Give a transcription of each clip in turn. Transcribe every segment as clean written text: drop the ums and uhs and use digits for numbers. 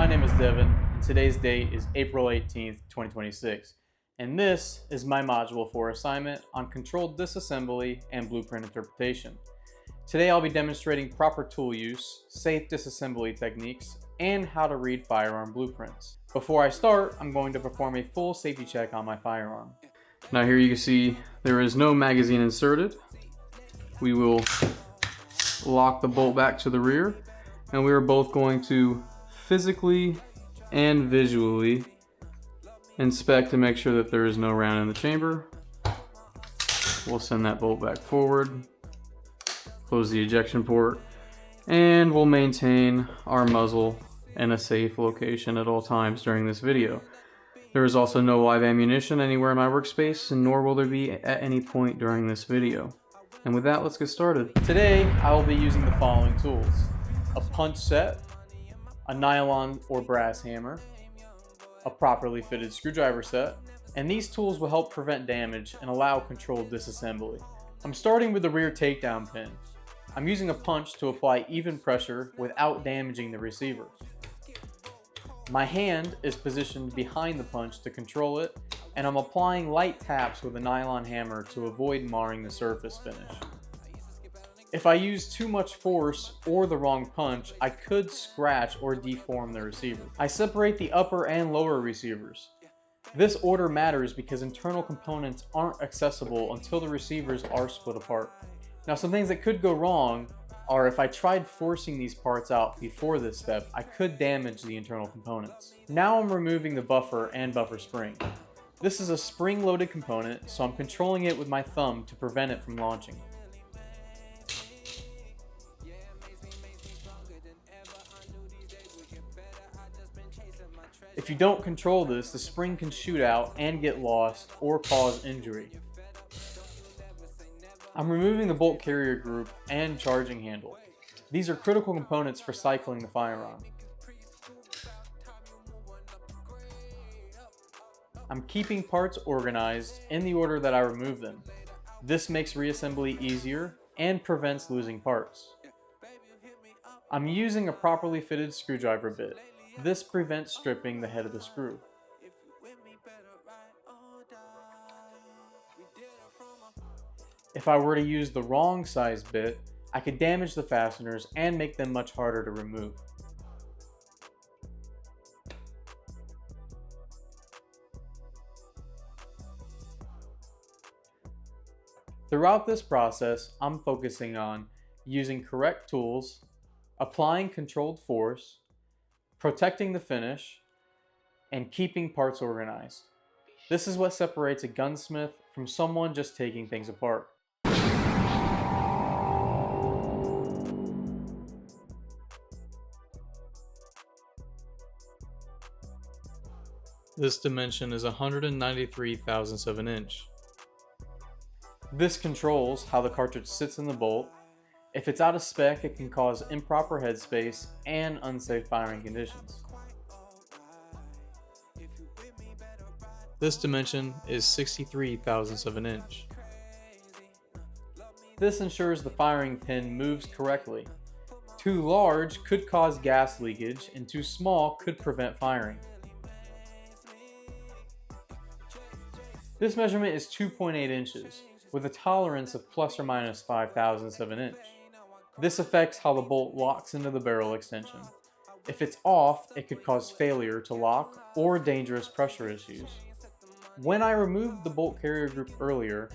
name is Devin, and today's date is April 18th, 2026, and this is my Module 4 assignment on controlled disassembly and blueprint interpretation. Today I'll be demonstrating proper tool use, safe disassembly techniques, and how to read firearm blueprints. Before I start, I'm going to perform a full safety check on my firearm. Now here you can see there is no magazine inserted. We will lock the bolt back to the rear, and we are both going to physically and visually inspect to make sure that there is no round in the chamber. We'll send that bolt back forward, close the ejection port, and we'll maintain our muzzle in a safe location at all times during this video. There is also no live ammunition anywhere in my workspace, and nor will there be at any point during this video. And with that, let's get started. Today, I will be using the following tools: a punch set, a nylon or brass hammer, a properly fitted screwdriver set, and these tools will help prevent damage and allow controlled disassembly. I'm starting with the rear takedown pin. I'm using a punch to apply even pressure without damaging the receiver. My hand is positioned behind the punch to control it, and I'm applying light taps with a nylon hammer to avoid marring the surface finish. If I use too much force or the wrong punch, I could scratch or deform the receiver. I separate the upper and lower receivers. This order matters because internal components aren't accessible until the receivers are split apart. Now, some things that could go wrong are if I tried forcing these parts out before this step, I could damage the internal components. Now I'm removing the buffer and buffer spring. This is a spring-loaded component, so I'm controlling it with my thumb to prevent it from launching. If you don't control this, the spring can shoot out and get lost or cause injury. I'm removing the bolt carrier group and charging handle. These are critical components for cycling the firearm. I'm keeping parts organized in the order that I remove them. This makes reassembly easier and prevents losing parts. I'm using a properly fitted screwdriver bit. This prevents stripping the head of the screw. If I were to use the wrong size bit, I could damage the fasteners and make them much harder to remove. Throughout this process, I'm focusing on using correct tools, applying controlled force, protecting the finish, and keeping parts organized. This is what separates a gunsmith from someone just taking things apart. This dimension is 193 thousandths of an inch. This controls how the cartridge sits in the bolt. If it's out of spec, it can cause improper headspace and unsafe firing conditions. This dimension is 63 thousandths of an inch. This ensures the firing pin moves correctly. Too large could cause gas leakage, and too small could prevent firing. This measurement is 2.8 inches, with a tolerance of plus or minus 5 thousandths of an inch. This affects how the bolt locks into the barrel extension. If it's off, it could cause failure to lock or dangerous pressure issues. When I removed the bolt carrier group earlier,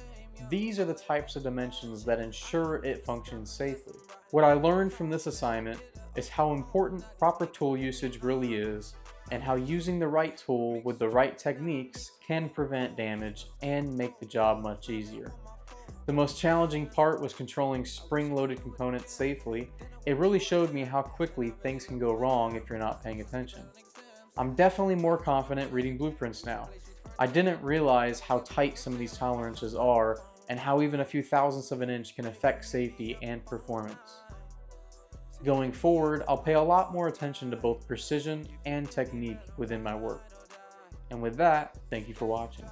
these are the types of dimensions that ensure it functions safely. What I learned from this assignment is how important proper tool usage really is, and how using the right tool with the right techniques can prevent damage and make the job much easier. The most challenging part was controlling spring-loaded components safely. It really showed me how quickly things can go wrong if you're not paying attention. I'm definitely more confident reading blueprints now. I didn't realize how tight some of these tolerances are, and how even a few thousandths of an inch can affect safety and performance. Going forward, I'll pay a lot more attention to both precision and technique within my work. And with that, thank you for watching.